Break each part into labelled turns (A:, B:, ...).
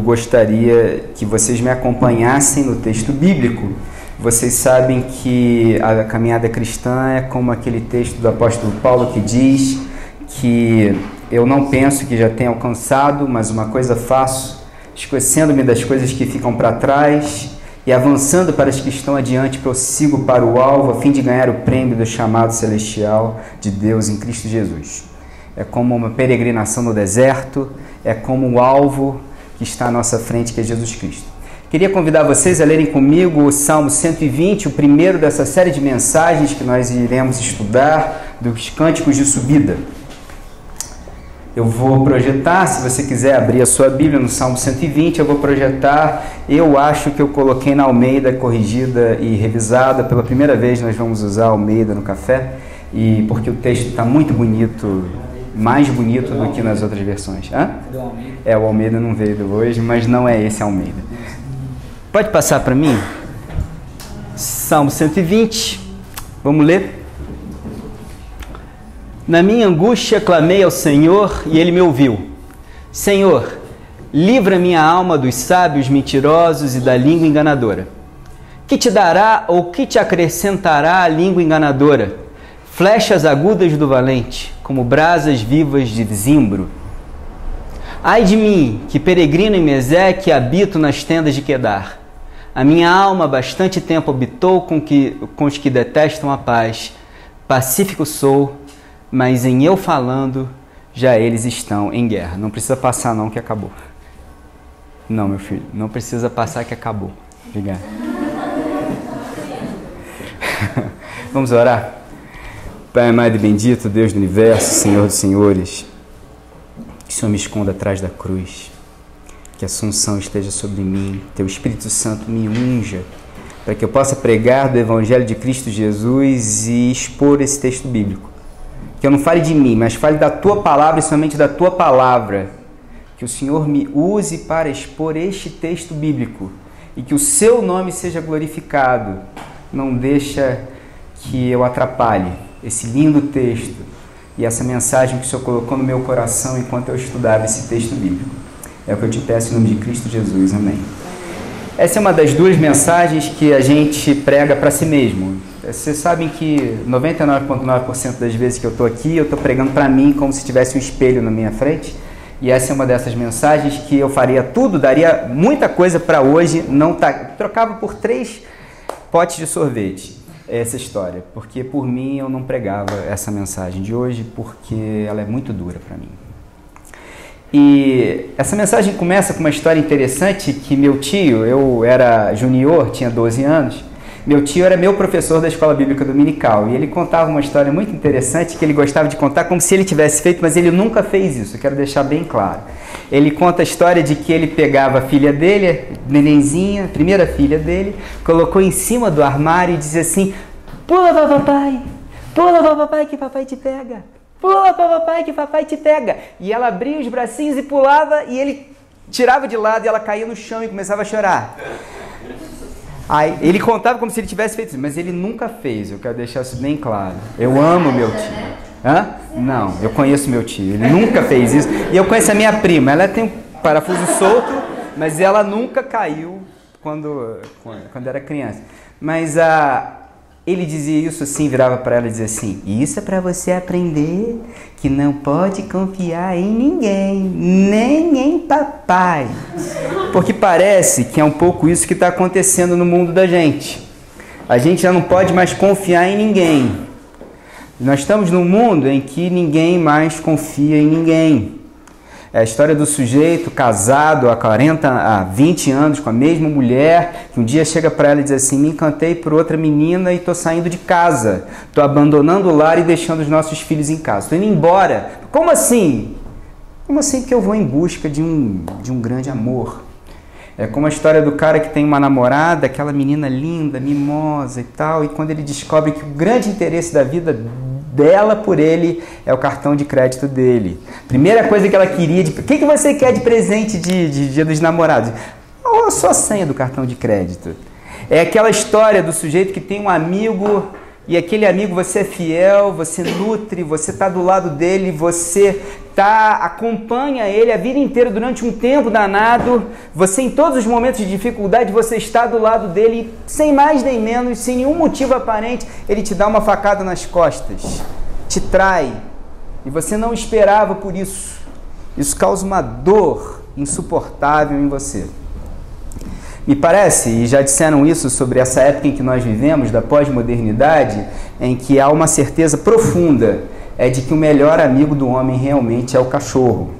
A: gostaria que vocês me acompanhassem no texto bíblico. Vocês sabem que a caminhada cristã é como aquele texto do apóstolo Paulo que diz que eu não penso que já tenha alcançado, mas uma coisa faço, esquecendo-me das coisas que ficam para trás e avançando para as que estão adiante, prossigo para o alvo, a fim de ganhar o prêmio do chamado celestial de Deus em Cristo Jesus. É como uma peregrinação no deserto, é como o alvo que está à nossa frente, que é Jesus Cristo. Queria convidar vocês a lerem comigo o Salmo 120, o primeiro dessa série de mensagens que nós iremos estudar, dos cânticos de subida. Eu vou projetar, se você quiser abrir a sua Bíblia no Salmo 120, eu vou projetar, eu acho que eu coloquei na Almeida corrigida e revisada, pela primeira vez nós vamos usar a Almeida no café, e porque o texto está muito bonito, mais bonito do que nas outras versões. Hã? O Almeida não veio hoje, mas não é esse Almeida. Pode passar para mim? Salmo 120, vamos ler? Na minha angústia clamei ao Senhor e Ele me ouviu. Senhor, livra minha alma dos sábios mentirosos e da língua enganadora. Que te dará ou que te acrescentará a língua enganadora? Flechas agudas do valente, como brasas vivas de zimbro. Ai de mim, que peregrino em Meseque e habito nas tendas de Quedar. A minha alma bastante tempo habitou com os que detestam a paz. Pacífico sou, mas em eu falando, já eles estão em guerra. Não precisa passar não, que acabou. Não, meu filho, não precisa passar que acabou. Obrigado. Vamos orar? Pai amado e bendito, Deus do universo, Senhor dos senhores, que o Senhor me esconda atrás da cruz, que a Assunção esteja sobre mim, Teu Espírito Santo me unja, para que eu possa pregar do Evangelho de Cristo Jesus e expor esse texto bíblico. Que eu não fale de mim, mas fale da Tua Palavra e somente da Tua Palavra. Que o Senhor me use para expor este texto bíblico e que o Seu nome seja glorificado. Não deixa que eu atrapalhe esse lindo texto e essa mensagem que o Senhor colocou no meu coração enquanto eu estudava esse texto bíblico. É o que eu te peço em nome de Cristo Jesus. Amém. Essa é uma das duas mensagens que a gente prega para si mesmo. Vocês sabem que 99,9% das vezes que eu estou aqui, eu estou pregando para mim como se tivesse um espelho na minha frente. E essa é uma dessas mensagens que eu faria tudo, daria muita coisa para hoje, trocava por 3 potes de sorvete essa história. Porque por mim eu não pregava essa mensagem de hoje, porque ela é muito dura para mim. E essa mensagem começa com uma história interessante que meu tio, eu era junior, tinha 12 anos, meu tio era meu professor da escola bíblica dominical e ele contava uma história muito interessante que ele gostava de contar como se ele tivesse feito, mas ele nunca fez isso, eu quero deixar bem claro. Ele conta a história de que ele pegava a filha dele, nenenzinha, primeira filha dele, colocou em cima do armário e dizia assim: pula para papai que papai te pega. Pula para papai que papai te pega. E ela abria os bracinhos e pulava e ele tirava de lado e ela caía no chão e começava a chorar. Aí, ele contava como se ele tivesse feito isso, mas ele nunca fez, eu quero deixar isso bem claro. Eu amo meu tio. Hã? Não, eu conheço meu tio, ele nunca fez isso. E eu conheço a minha prima, ela tem um parafuso solto, mas ela nunca caiu quando era criança. Mas ele dizia isso assim, virava para ela e dizia assim: isso é para você aprender que não pode confiar em ninguém, nem em papai. Porque parece que é um pouco isso que está acontecendo no mundo da gente. A gente já não pode mais confiar em ninguém. Nós estamos num mundo em que ninguém mais confia em ninguém. É a história do sujeito casado há 20 anos com a mesma mulher, que um dia chega para ela e diz assim: me encantei por outra menina e estou saindo de casa. Estou abandonando o lar e deixando os nossos filhos em casa. Estou indo embora. Como assim? Como assim que eu vou em busca de um grande amor? É como a história do cara que tem uma namorada, aquela menina linda, mimosa e tal, e quando ele descobre que o grande interesse da vida dela por ele é o cartão de crédito dele. Primeira coisa que ela queria, o que você quer de presente de Dia dos Namorados? Oh, a sua senha do cartão de crédito. É aquela história do sujeito que tem um amigo E aquele amigo, você é fiel, você nutre, você está do lado dele, você acompanha ele a vida inteira durante um tempo danado. Você, em todos os momentos de dificuldade, você está do lado dele, sem mais nem menos, sem nenhum motivo aparente, ele te dá uma facada nas costas, te trai, e você não esperava por isso. Isso causa uma dor insuportável em você. Me parece, e já disseram isso sobre essa época em que nós vivemos, da pós-modernidade, em que há uma certeza profunda de que o melhor amigo do homem realmente é o cachorro.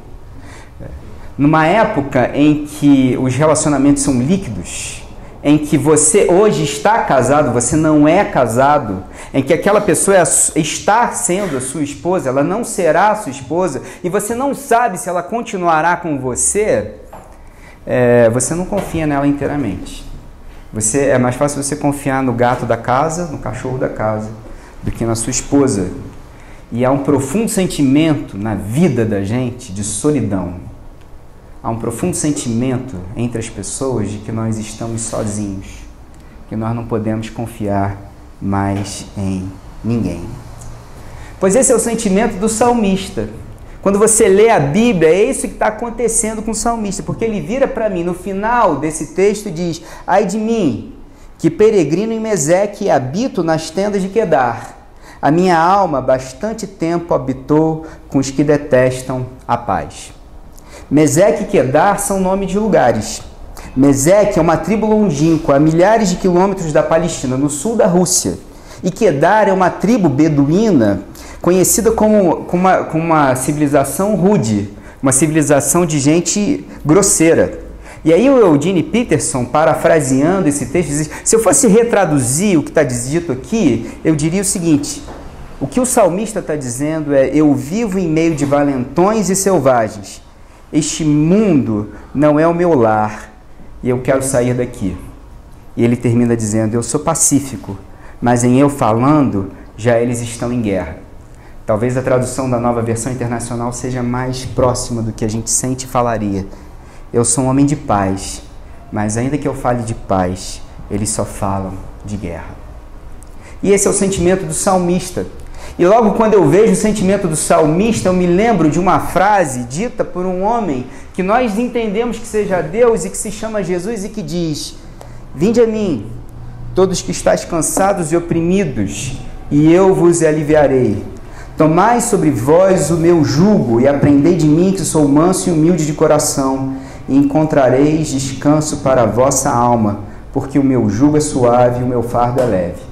A: Numa época em que os relacionamentos são líquidos, em que você hoje está casado, você não é casado, em que aquela pessoa está sendo a sua esposa, ela não será a sua esposa, e você não sabe se ela continuará com você, você não confia nela inteiramente. É mais fácil você confiar no gato da casa, no cachorro da casa, do que na sua esposa. E há um profundo sentimento na vida da gente de solidão. Há um profundo sentimento entre as pessoas de que nós estamos sozinhos, que nós não podemos confiar mais em ninguém. Pois esse é o sentimento do salmista. Quando você lê a Bíblia, é isso que está acontecendo com o salmista, porque ele vira para mim, no final desse texto, e diz: ai de mim, que peregrino em Meseque e habito nas tendas de Quedar. A minha alma bastante tempo habitou com os que detestam a paz. Meseque e Quedar são nomes de lugares. Meseque é uma tribo longínqua, a milhares de quilômetros da Palestina, no sul da Rússia. E Quedar é uma tribo beduína, conhecida como uma civilização rude, uma civilização de gente grosseira. E aí o Eugene Peterson, parafraseando esse texto, diz: se eu fosse retraduzir o que está dito aqui, eu diria o seguinte: o que o salmista está dizendo é: eu vivo em meio de valentões e selvagens. Este mundo não é o meu lar e eu quero sair daqui. E ele termina dizendo: eu sou pacífico, mas em eu falando, já eles estão em guerra. Talvez a tradução da Nova Versão Internacional seja mais próxima do que a gente sente e falaria. Eu sou um homem de paz, mas ainda que eu fale de paz, eles só falam de guerra. E esse é o sentimento do salmista. E logo quando eu vejo o sentimento do salmista, eu me lembro de uma frase dita por um homem que nós entendemos que seja Deus e que se chama Jesus e que diz: vinde a mim, todos que estáis cansados e oprimidos, e eu vos aliviarei. Tomai sobre vós o meu jugo e aprendei de mim, que sou manso e humilde de coração, e encontrareis descanso para a vossa alma, porque o meu jugo é suave e o meu fardo é leve.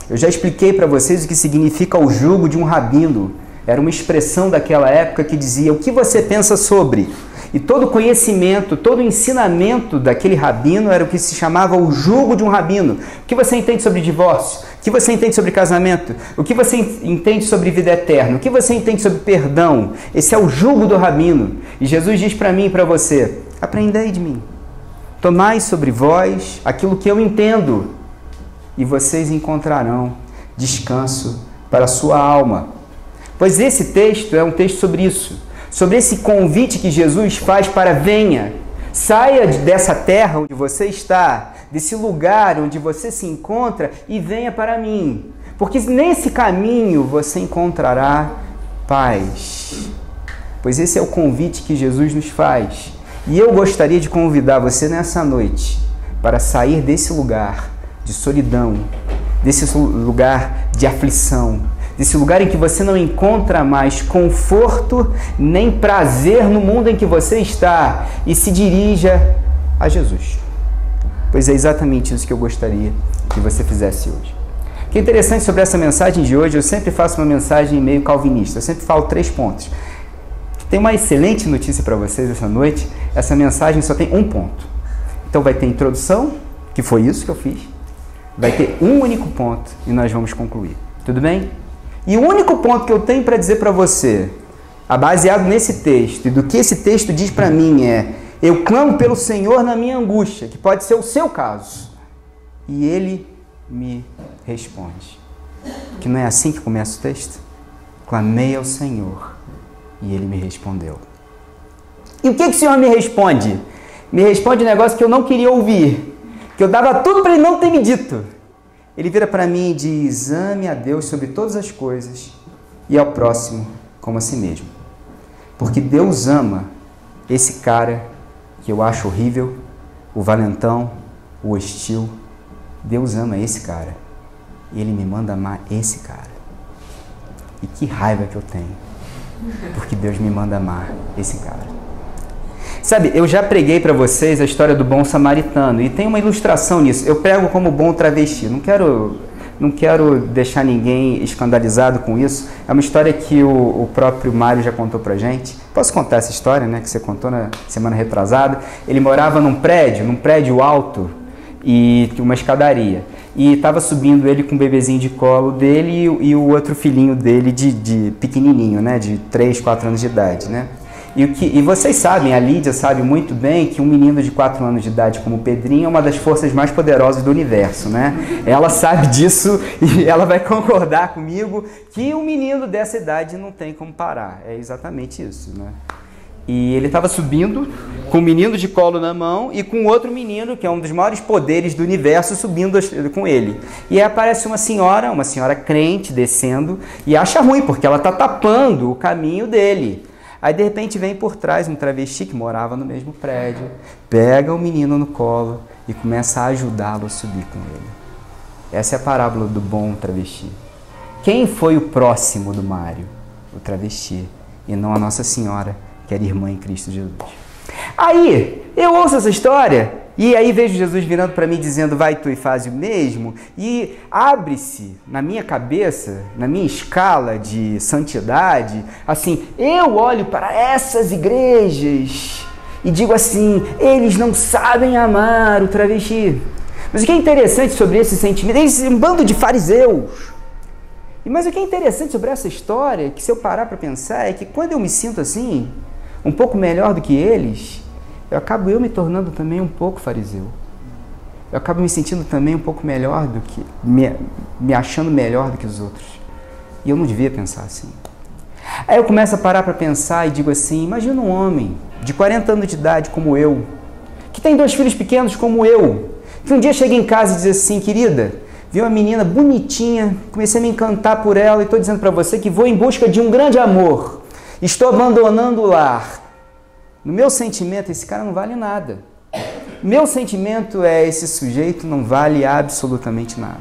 A: Eu já expliquei para vocês o que significa o jugo de um rabino. Era uma expressão daquela época que dizia: o que você pensa sobre? E todo o conhecimento, todo o ensinamento daquele rabino era o que se chamava o jugo de um rabino. O que você entende sobre divórcio? O que você entende sobre casamento? O que você entende sobre vida eterna? O que você entende sobre perdão? Esse é o jugo do rabino. E Jesus diz para mim e para você: aprendei de mim. Tomai sobre vós aquilo que eu entendo, e vocês encontrarão descanso para a sua alma. Pois esse texto é um texto sobre isso, sobre esse convite que Jesus faz para: venha, saia dessa terra onde você está, desse lugar onde você se encontra, e venha para mim, porque nesse caminho você encontrará paz. Pois esse é o convite que Jesus nos faz. E eu gostaria de convidar você nessa noite para sair desse lugar de solidão, desse lugar de aflição, desse lugar em que você não encontra mais conforto nem prazer no mundo em que você está, e se dirija a Jesus. Pois é exatamente isso que eu gostaria que você fizesse hoje. O que é interessante sobre essa mensagem de hoje, eu sempre faço uma mensagem meio calvinista, eu sempre falo 3 pontos. Tem uma excelente notícia para vocês essa noite: essa mensagem só tem um ponto. Então vai ter introdução, que foi isso que eu fiz, vai ter um único ponto e nós vamos concluir. Tudo bem? E o único ponto que eu tenho para dizer para você, baseado nesse texto e do que esse texto diz para mim, é: eu clamo pelo Senhor na minha angústia, que pode ser o seu caso, e Ele me responde. Que não é assim que começa o texto? Clamei ao Senhor e Ele me respondeu. E o que o Senhor me responde? Me responde um negócio que eu não queria ouvir, que eu dava tudo para Ele não ter me dito. ele vira para mim e diz: ame a Deus sobre todas as coisas e ao próximo como a si mesmo. Porque Deus ama esse cara que eu acho horrível, o valentão, o hostil. Deus ama esse cara e Ele me manda amar esse cara. E que raiva que eu tenho, porque Deus me manda amar esse cara. Sabe, eu já preguei para vocês a história do bom samaritano e tem uma ilustração nisso. Eu prego como bom travesti. Não quero deixar ninguém escandalizado com isso. É uma história que o próprio Mário já contou pra gente. Posso contar essa história, né, que você contou na semana retrasada? Ele morava num prédio alto e uma escadaria. E estava subindo ele com o bebezinho de colo dele e o outro filhinho dele de pequenininho, né, de 3, 4 anos de idade, né? E vocês sabem, a Lídia sabe muito bem que um menino de 4 anos de idade como o Pedrinho é uma das forças mais poderosas do universo, né? Ela sabe disso e ela vai concordar comigo que um menino dessa idade não tem como parar. É exatamente isso, né? E ele estava subindo com o menino de colo na mão e com outro menino, que é um dos maiores poderes do universo, subindo com ele. E aí aparece uma senhora crente descendo e acha ruim, porque ela está tapando o caminho dele. Aí, de repente, vem por trás um travesti que morava no mesmo prédio, pega o menino no colo e começa a ajudá-lo a subir com ele. Essa é a parábola do bom travesti. Quem foi o próximo do Mário? O travesti, e não a Nossa Senhora, que era irmã em Cristo Jesus. Aí, eu ouço essa história e aí vejo Jesus virando para mim dizendo: vai tu e faz o mesmo, e abre-se na minha cabeça, na minha escala de santidade, assim, eu olho para essas igrejas e digo assim: eles não sabem amar o travesti. Mas o que é interessante sobre esse sentimento, eles um bando de fariseus. Mas o que é interessante sobre essa história, que se eu parar para pensar, é que quando eu me sinto assim, um pouco melhor do que eles, eu acabo me tornando também um pouco fariseu. Eu acabo me sentindo também um pouco melhor do que... me achando melhor do que os outros. E eu não devia pensar assim. Aí eu começo a parar para pensar e digo assim: imagina um homem de 40 anos de idade como eu, que tem 2 filhos pequenos como eu, que um dia chega em casa e diz assim: querida, vi uma menina bonitinha, comecei a me encantar por ela e estou dizendo para você que vou em busca de um grande amor. Estou abandonando o lar. No meu sentimento, esse cara não vale nada. Meu sentimento é: esse sujeito não vale absolutamente nada.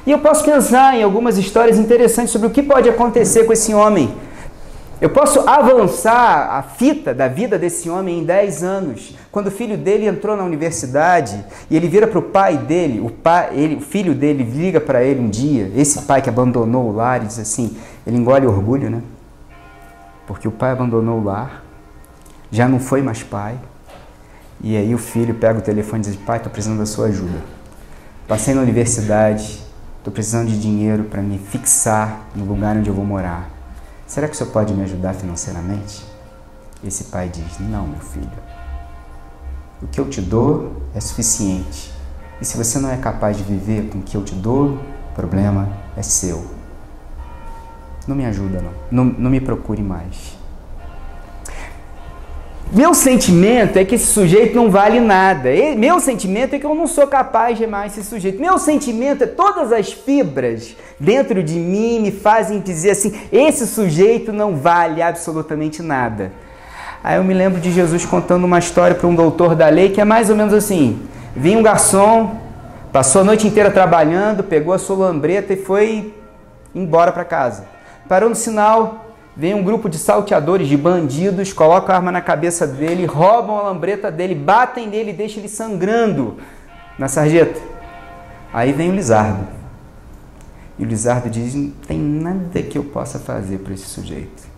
A: E eu posso pensar em algumas histórias interessantes sobre o que pode acontecer com esse homem. Eu posso avançar a fita da vida desse homem em 10 anos. Quando o filho dele entrou na universidade e ele vira para o pai dele, o filho dele liga para ele um dia, esse pai que abandonou o lar, e diz assim, ele engole orgulho, né? Porque o pai abandonou o lar, já não foi mais pai, e aí o filho pega o telefone e diz: pai, estou precisando da sua ajuda. Passei na universidade, estou precisando de dinheiro para me fixar no lugar onde eu vou morar. Será que o senhor pode me ajudar financeiramente? Esse pai diz: não, meu filho. O que eu te dou é suficiente. E se você não é capaz de viver com o que eu te dou, o problema é seu. Não me ajuda, não. Não me procure mais. Meu sentimento é que esse sujeito não vale nada. Meu sentimento é que eu não sou capaz de amar esse sujeito. Meu sentimento é todas as fibras dentro de mim me fazem dizer assim: esse sujeito não vale absolutamente nada. Aí eu me lembro de Jesus contando uma história para um doutor da lei que é mais ou menos assim: vinha um garçom, passou a noite inteira trabalhando, pegou a sua lambreta e foi embora para casa. Parou no sinal, vem um grupo de salteadores, de bandidos, colocam a arma na cabeça dele, roubam a lambreta dele, batem nele e deixam ele sangrando na sarjeta. Aí vem o Lizardo. E o Lizardo diz: não tem nada que eu possa fazer para esse sujeito.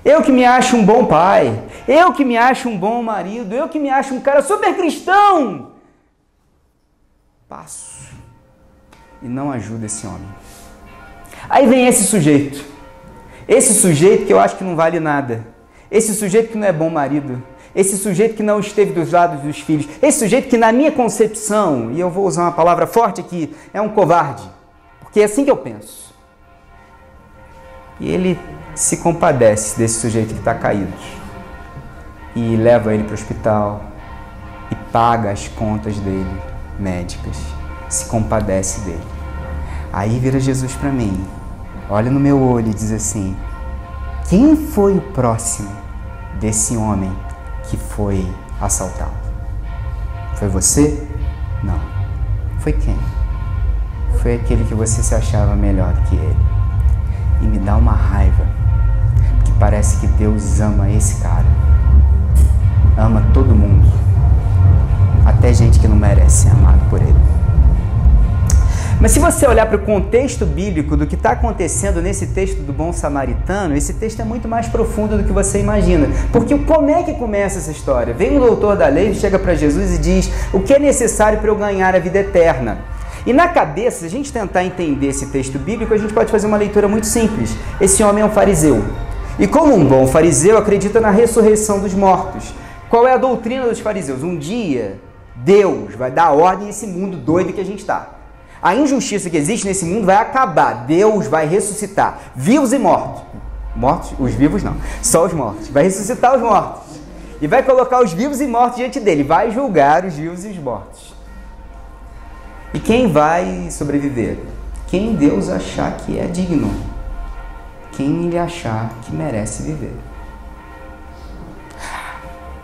A: Eu que me acho um bom pai, eu que me acho um bom marido, eu que me acho um cara super cristão. Passo e não ajudo esse homem. Aí vem esse sujeito que eu acho que não vale nada, esse sujeito que não é bom marido, esse sujeito que não esteve dos lados dos filhos, esse sujeito que na minha concepção, e eu vou usar uma palavra forte aqui, é um covarde, porque é assim que eu penso. E ele se compadece desse sujeito que está caído e leva ele para o hospital e paga as contas dele, médicas, se compadece dele. Aí vira Jesus para mim, olha no meu olho e diz assim: quem foi o próximo desse homem que foi assaltado? Foi você? Não. Foi quem? Foi aquele que você se achava melhor do que ele. E me dá uma raiva, porque parece que Deus ama esse cara. Ama todo mundo. Até gente que não merece ser amado por ele. Mas se você olhar para o contexto bíblico do que está acontecendo nesse texto do bom samaritano, esse texto é muito mais profundo do que você imagina. Porque como é que começa essa história? Vem um doutor da lei, chega para Jesus e diz: o que é necessário para eu ganhar a vida eterna? E na cabeça, se a gente tentar entender esse texto bíblico, a gente pode fazer uma leitura muito simples. Esse homem é um fariseu. E como um bom fariseu, acredita na ressurreição dos mortos. Qual é a doutrina dos fariseus? Um dia, Deus vai dar ordem a esse mundo doido que a gente está. A injustiça que existe nesse mundo vai acabar. Deus vai ressuscitar vivos e mortos. Mortos? Os vivos não. Só os mortos. Vai ressuscitar os mortos. E vai colocar os vivos e mortos diante dele. Vai julgar os vivos e os mortos. E quem vai sobreviver? Quem Deus achar que é digno. Quem ele achar que merece viver.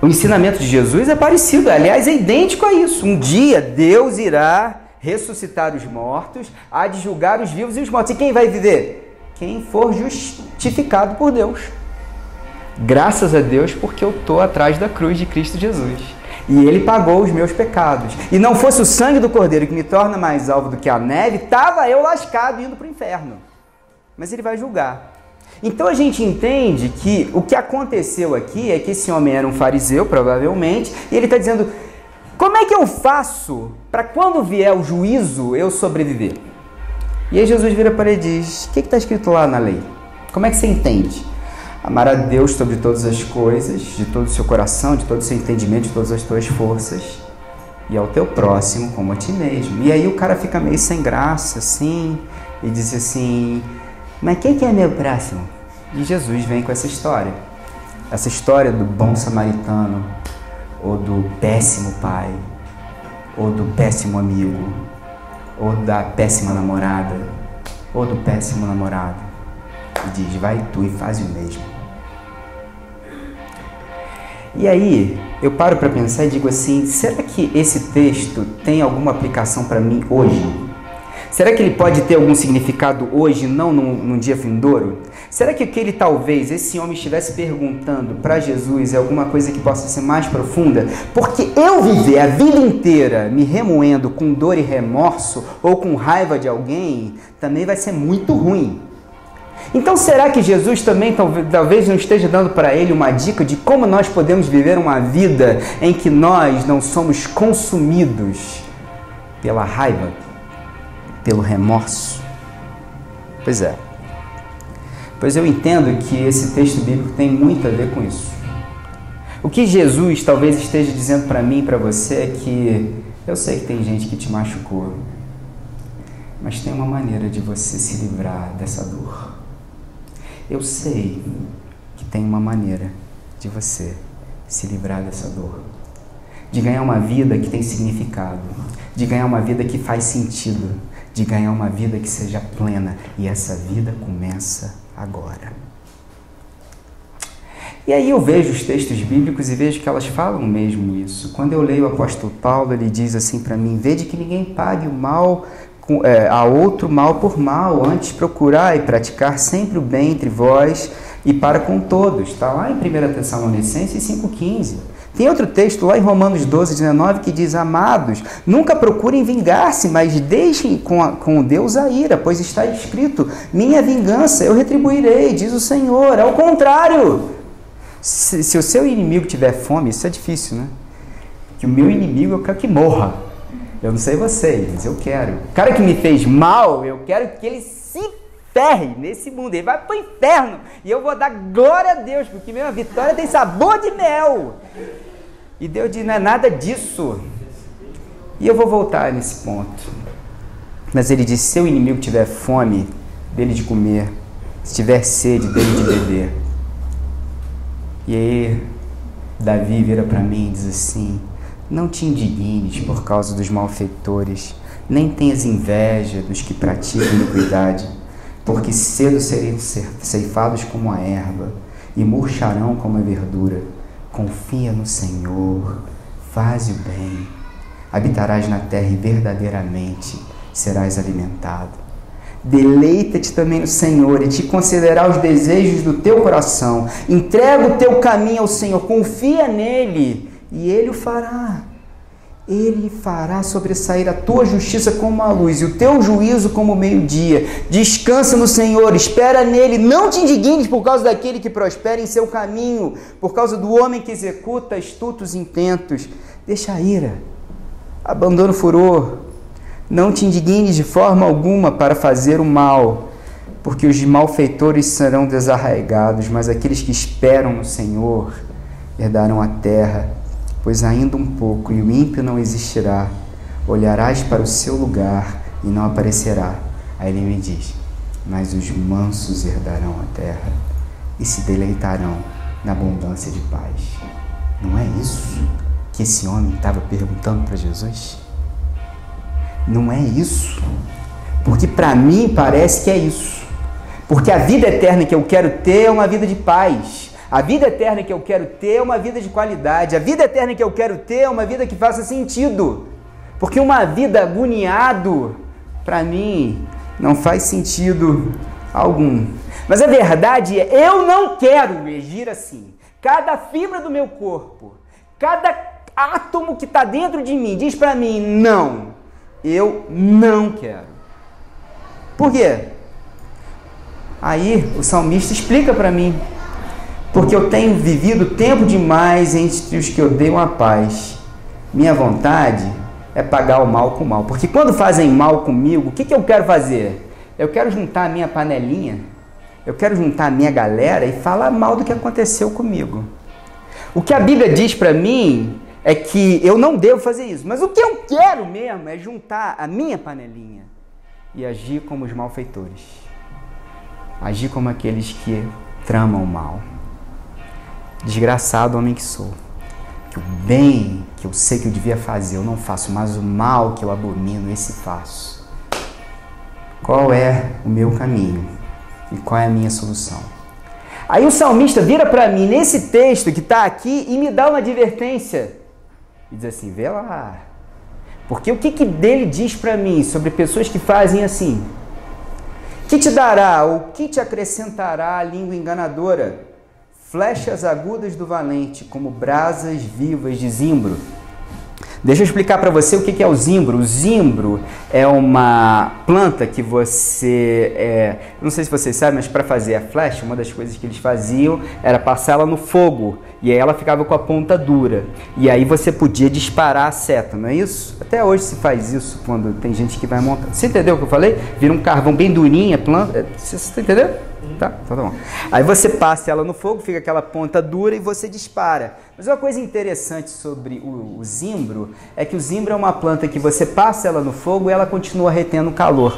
A: O ensinamento de Jesus é parecido. Aliás, é idêntico a isso. Um dia Deus irá ressuscitar os mortos, há de julgar os vivos e os mortos. E quem vai viver? Quem for justificado por Deus. Graças a Deus, porque eu estou atrás da cruz de Cristo Jesus. E Ele pagou os meus pecados. E não fosse o sangue do Cordeiro que me torna mais alvo do que a neve, estava eu lascado indo para o inferno. Mas Ele vai julgar. Então a gente entende que o que aconteceu aqui é que esse homem era um fariseu, provavelmente, e ele está dizendo: como é que eu faço para quando vier o juízo eu sobreviver? E aí Jesus vira para ele e diz: o que está escrito lá na lei? Como é que você entende? Amar a Deus sobre todas as coisas, de todo o seu coração, de todo o seu entendimento, de todas as tuas forças, e ao teu próximo como a ti mesmo. E aí o cara fica meio sem graça, assim, e diz assim: mas quem que é meu próximo? E Jesus vem com essa história do bom samaritano, ou do péssimo pai, ou do péssimo amigo, ou da péssima namorada, ou do péssimo namorado, e diz: vai tu e faz o mesmo. E aí eu paro para pensar e digo assim: será que esse texto tem alguma aplicação para mim hoje? Será que ele pode ter algum significado hoje, não num dia vindouro? Será que o que ele talvez, esse homem estivesse perguntando para Jesus é alguma coisa que possa ser mais profunda? Porque eu viver a vida inteira me remoendo com dor e remorso ou com raiva de alguém, também vai ser muito ruim. Então será que Jesus também talvez não esteja dando para ele uma dica de como nós podemos viver uma vida em que nós não somos consumidos pela raiva, pelo remorso? Pois é. Pois eu entendo que esse texto bíblico tem muito a ver com isso. O que Jesus talvez esteja dizendo para mim e para você é que eu sei que tem gente que te machucou, mas tem uma maneira de você se livrar dessa dor. Eu sei que tem uma maneira de você se livrar dessa dor, de ganhar uma vida que tem significado, de ganhar uma vida que faz sentido, de ganhar uma vida que seja plena, e essa vida começa agora. E aí eu vejo os textos bíblicos e vejo que elas falam mesmo isso. Quando eu leio o apóstolo Paulo, ele diz assim para mim: vede que ninguém pague o mal a outro mal por mal, antes procurar e praticar sempre o bem entre vós e para com todos. Está lá em 1 Tessalonicenses 5,15. Tem outro texto lá em Romanos 12,19 que diz: amados, nunca procurem vingar-se, mas deixem com Deus a ira, pois está escrito: minha vingança eu retribuirei, diz o Senhor. Ao contrário, se o seu inimigo tiver fome, isso é difícil, né? Que o meu inimigo eu quero que morra. Eu não sei vocês, mas eu quero. O cara que me fez mal, eu quero que ele se ferre nesse mundo. Ele vai para o inferno. E eu vou dar glória a Deus, porque minha vitória tem sabor de mel. E Deus diz: não é nada disso. E eu vou voltar nesse ponto. Mas ele diz: se seu inimigo tiver fome, dele de comer. Se tiver sede, dele de beber. E aí Davi vira para mim e diz assim: Não te indignes por causa dos malfeitores, nem tenhas inveja dos que praticam iniquidade, porque cedo serão ceifados como a erva e murcharão como a verdura. Confia no Senhor, faze o bem, habitarás na terra e verdadeiramente serás alimentado. Deleita-te também no Senhor e te concederá os desejos do teu coração. Entrega o teu caminho ao Senhor, confia nele e ele o fará. Ele fará sobressair a tua justiça como a luz e o teu juízo como o meio-dia. Descansa no Senhor, espera nele, não te indignes por causa daquele que prospera em seu caminho, por causa do homem que executa astutos intentos. Deixa a ira, abandona o furor, não te indignes de forma alguma para fazer o mal, porque os malfeitores serão desarraigados, mas aqueles que esperam no Senhor herdarão a terra. Pois ainda um pouco, e o ímpio não existirá, olharás para o seu lugar e não aparecerá. Aí ele me diz, mas os mansos herdarão a terra e se deleitarão na abundância de paz. Não é isso que esse homem estava perguntando para Jesus? Não é isso? Porque para mim parece que é isso. Porque a vida eterna que eu quero ter é uma vida de paz. A vida eterna que eu quero ter é uma vida de qualidade. A vida eterna que eu quero ter é uma vida que faça sentido. Porque uma vida agoniado, para mim, não faz sentido algum. Mas a verdade é, eu não quero agir assim. Cada fibra do meu corpo, cada átomo que está dentro de mim diz para mim, não, eu não quero. Por quê? Aí o salmista explica para mim. Porque eu tenho vivido tempo demais entre os que odeiam a paz. Minha vontade é pagar o mal com o mal. Porque quando fazem mal comigo, o que eu quero fazer? Eu quero juntar a minha panelinha, eu quero juntar a minha galera e falar mal do que aconteceu comigo. O que a Bíblia diz para mim é que eu não devo fazer isso. Mas o que eu quero mesmo é juntar a minha panelinha e agir como os malfeitores. Agir como aqueles que tramam o mal. Desgraçado homem que sou, que o bem que eu sei que eu devia fazer eu não faço, mas o mal que eu abomino, esse faço. Qual é o meu caminho e qual é a minha solução? Aí o salmista vira para mim nesse texto que está aqui e me dá uma advertência e diz assim, vê lá, porque o que dele diz para mim sobre pessoas que fazem assim? Que te dará ou que te acrescentará a língua enganadora? Flechas agudas do valente, como brasas vivas de zimbro. Deixa eu explicar para você o que é o zimbro. O zimbro é uma planta que você... não sei se vocês sabem, mas para fazer a flecha, uma das coisas que eles faziam era passá-la no fogo. E aí ela ficava com a ponta dura. E aí você podia disparar a seta, não é isso? Até hoje se faz isso quando tem gente que vai montar. Você entendeu o que eu falei? Vira um carvão bem durinho, a planta... Você entendeu? Tá bom. Aí você passa ela no fogo, fica aquela ponta dura e você dispara. Mas uma coisa interessante sobre o zimbro é que o zimbro é uma planta que você passa ela no fogo e ela continua retendo calor.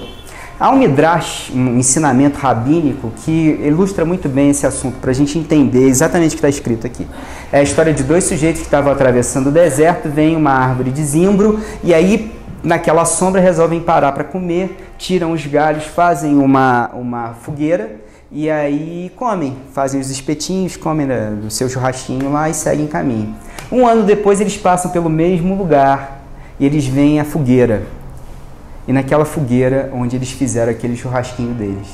A: Há um midrash, um ensinamento rabínico que ilustra muito bem esse assunto para a gente entender exatamente o que está escrito aqui. É a história de dois sujeitos que estavam atravessando o deserto, vem uma árvore de zimbro e aí naquela sombra resolvem parar para comer, tiram os galhos, fazem uma fogueira e aí comem, fazem os espetinhos, comem o seu churrasquinho lá e seguem caminho. Um ano depois eles passam pelo mesmo lugar e eles veem a fogueira. E naquela fogueira onde eles fizeram aquele churrasquinho deles.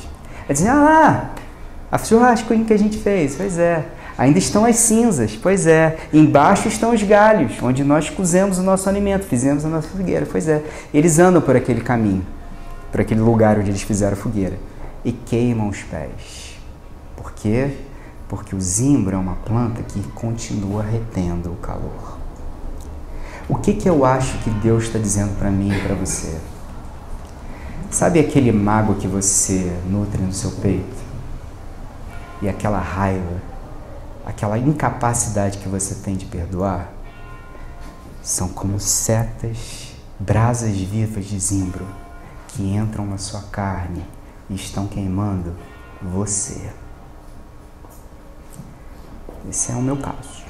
A: Eles dizem, a churrasquinho que a gente fez, pois é. Ainda estão as cinzas, pois é. Embaixo estão os galhos, onde nós cozemos o nosso alimento, fizemos a nossa fogueira, pois é. Eles andam por aquele caminho, por aquele lugar onde eles fizeram a fogueira. E queimam os pés. Por quê? Porque o zimbro é uma planta que continua retendo o calor. O que eu acho que Deus está dizendo para mim e para você? Sabe aquele mago que você nutre no seu peito? E aquela raiva, aquela incapacidade que você tem de perdoar? São como setas, brasas vivas de zimbro que entram na sua carne e estão queimando você. Esse é o meu caso.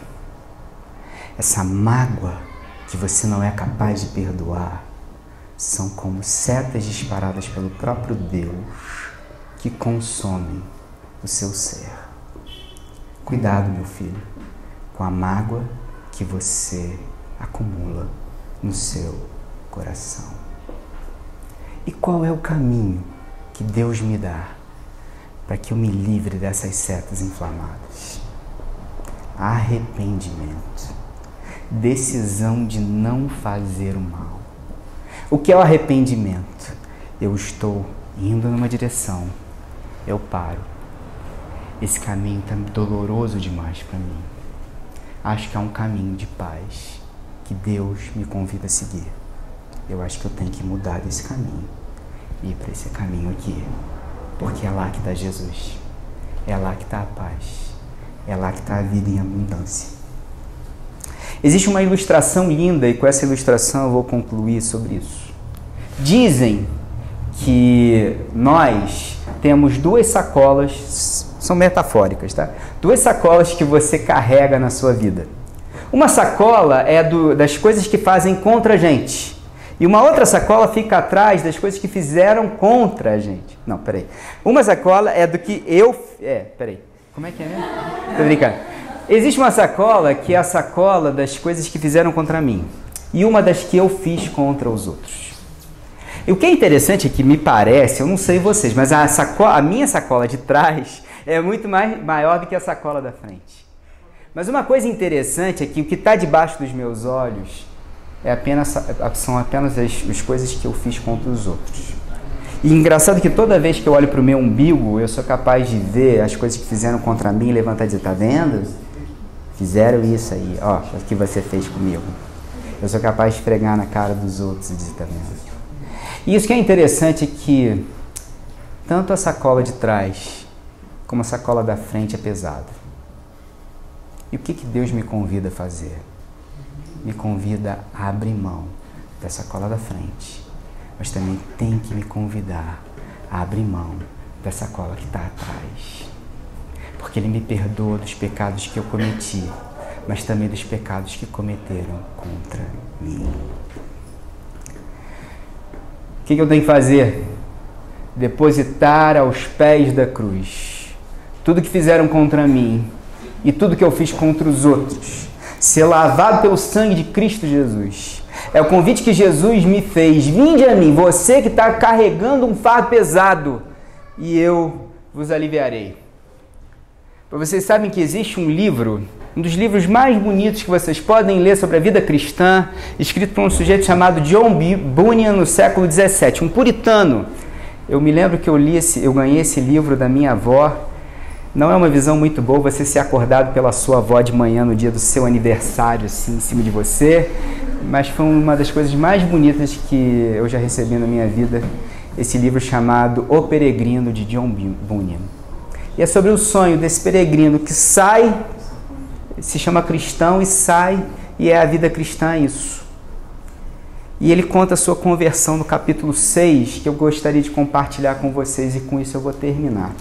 A: Essa mágoa que você não é capaz de perdoar são como setas disparadas pelo próprio Deus que consomem o seu ser. Cuidado, meu filho, com a mágoa que você acumula no seu coração. E qual é o caminho que Deus me dá para que eu me livre dessas setas inflamadas? Arrependimento. Decisão de não fazer o mal. O que é o arrependimento? Eu estou indo numa direção, eu paro. Esse caminho está doloroso demais para mim. Acho que é um caminho de paz que Deus me convida a seguir. Eu acho que eu tenho que mudar desse caminho e ir para esse caminho aqui, porque é lá que está Jesus, é lá que está a paz, é lá que está a vida em abundância. Existe uma ilustração linda e com essa ilustração eu vou concluir sobre isso. Dizem que nós temos duas sacolas, são metafóricas, tá? Duas sacolas que você carrega na sua vida. Uma sacola é das coisas que fazem contra a gente. E uma outra sacola fica atrás das coisas que fizeram contra a gente. Não, peraí. Uma sacola é do que eu... peraí. Como é que é mesmo? Tô brincando. Existe uma sacola que é a sacola das coisas que fizeram contra mim. E uma das que eu fiz contra os outros. E o que é interessante é que me parece, eu não sei vocês, mas a minha sacola de trás é muito maior do que a sacola da frente. Mas uma coisa interessante é que o que está debaixo dos meus olhos são apenas as coisas que eu fiz contra os outros. E engraçado que toda vez que eu olho para o meu umbigo, eu sou capaz de ver as coisas que fizeram contra mim e levantar e dizer, tá vendo? Fizeram isso aí, ó, o que você fez comigo. Eu sou capaz de esfregar na cara dos outros e dizer, tá vendo? E isso que é interessante é que tanto a sacola de trás como a sacola da frente é pesada. E o que Deus me convida a fazer? Me convida a abrir mão da sacola da frente, mas também tem que me convidar a abrir mão da sacola que está atrás. Porque Ele me perdoa dos pecados que eu cometi, mas também dos pecados que cometeram contra mim. O que eu tenho que fazer? Depositar aos pés da cruz tudo que fizeram contra mim e tudo que eu fiz contra os outros. Ser lavado pelo sangue de Cristo Jesus. É o convite que Jesus me fez. Vinde a mim, você que está carregando um fardo pesado, e eu vos aliviarei. Vocês sabem que existe um livro, um dos livros mais bonitos que vocês podem ler sobre a vida cristã, escrito por um sujeito chamado John Bunyan no século XVII, um puritano. Eu me lembro que eu ganhei esse livro da minha avó. Não é uma visão muito boa você ser acordado pela sua avó de manhã no dia do seu aniversário, assim, em cima de você, mas foi uma das coisas mais bonitas que eu já recebi na minha vida, esse livro chamado O Peregrino, de John Bunyan. E é sobre o sonho desse peregrino que sai, se chama cristão e sai, e é a vida cristã isso. E ele conta a sua conversão no capítulo 6, que eu gostaria de compartilhar com vocês, e com isso eu vou terminar.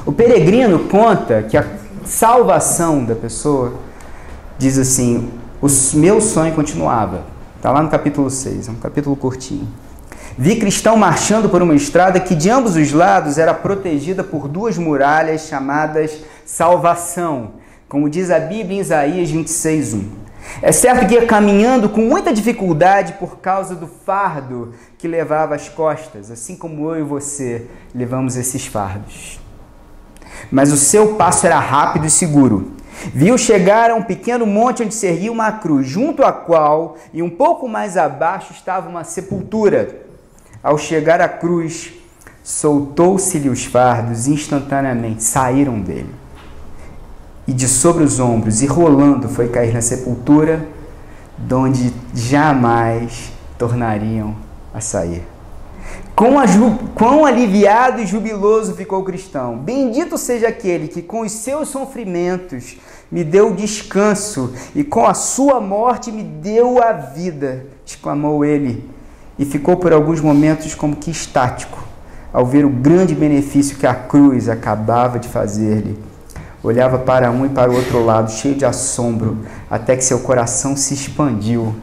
A: O peregrino conta que a salvação da pessoa, diz assim, o meu sonho continuava. Está lá no capítulo 6, é um capítulo curtinho. Vi cristão marchando por uma estrada que de ambos os lados era protegida por duas muralhas chamadas salvação, como diz a Bíblia em Isaías 26:1. É certo que ia caminhando com muita dificuldade por causa do fardo que levava às costas, assim como eu e você levamos esses fardos. Mas o seu passo era rápido e seguro. Viu chegar a um pequeno monte onde se erguia uma cruz, junto à qual, e um pouco mais abaixo, estava uma sepultura. Ao chegar à cruz, soltou-se-lhe os fardos e instantaneamente saíram dele. E de sobre os ombros, e rolando, foi cair na sepultura, donde jamais tornariam a sair. Quão aliviado e jubiloso ficou o cristão. Bendito seja aquele que com os seus sofrimentos me deu descanso e com a sua morte me deu a vida, exclamou ele, e ficou por alguns momentos como que estático, ao ver o grande benefício que a cruz acabava de fazer-lhe. Olhava para um e para o outro lado, cheio de assombro, até que seu coração se expandiu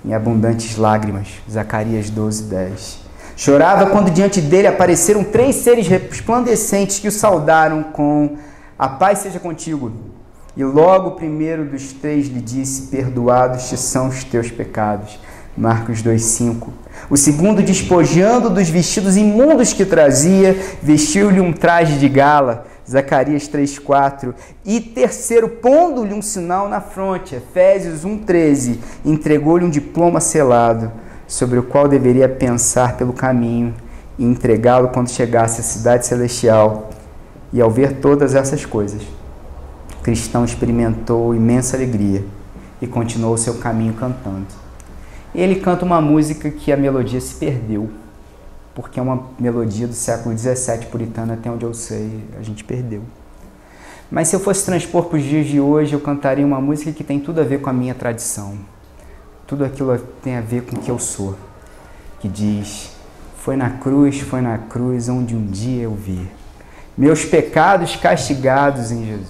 A: em abundantes lágrimas. Zacarias 12:10. Chorava quando diante dele apareceram 3 seres resplandecentes que o saudaram com: "A paz seja contigo." E logo o primeiro dos 3 lhe disse: "Perdoados te são os teus pecados." Marcos 2:5. O segundo, despojando dos vestidos imundos que trazia, vestiu-lhe um traje de gala. Zacarias 3:4. E terceiro, pondo-lhe um sinal na fronte. Efésios 1:13. Entregou-lhe um diploma selado, sobre o qual deveria pensar pelo caminho e entregá-lo quando chegasse à cidade celestial. E ao ver todas essas coisas, o cristão experimentou imensa alegria e continuou seu caminho cantando. Ele canta uma música que a melodia se perdeu, porque é uma melodia do século XVII puritana, até onde eu sei, a gente perdeu. Mas se eu fosse transpor para os dias de hoje, eu cantaria uma música que tem tudo a ver com a minha tradição. Tudo aquilo tem a ver com o que eu sou. Que diz: foi na cruz onde um dia eu vi meus pecados castigados em Jesus.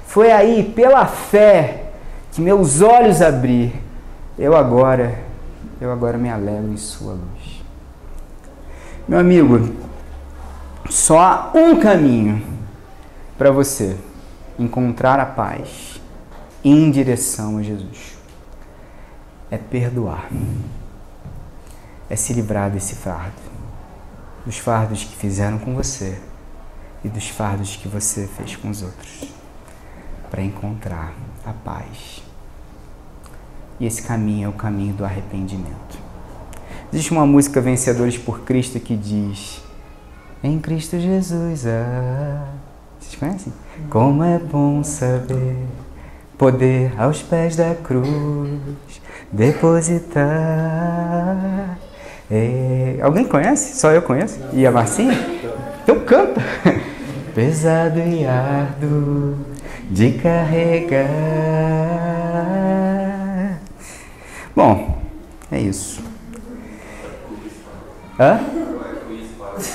A: Foi aí, pela fé, que meus olhos abri. Eu agora me alegro em sua luz. Meu amigo, só há um caminho para você encontrar a paz em direção a Jesus. É perdoar. É se livrar desse fardo. Dos fardos que fizeram com você e dos fardos que você fez com os outros. Para encontrar a paz. E esse caminho é o caminho do arrependimento. Existe uma música Vencedores por Cristo que diz: em Cristo Jesus, vocês conhecem? Como é bom saber, poder aos pés da cruz depositar. Alguém conhece? Só eu conheço? E a Marcinha? Então canta. Pesado e árduo de carregar. Bom, é isso. Hã?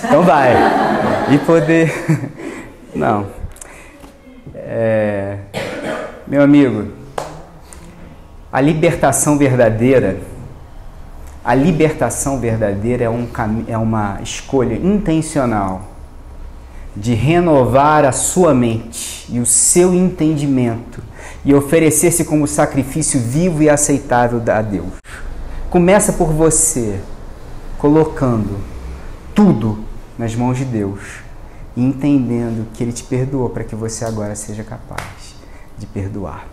A: Então vai. E poder... Não. Meu amigo, a libertação verdadeira é uma escolha intencional de renovar a sua mente e o seu entendimento e oferecer-se como sacrifício vivo e aceitável a Deus. Começa por você, colocando tudo nas mãos de Deus e entendendo que Ele te perdoou para que você agora seja capaz de perdoar.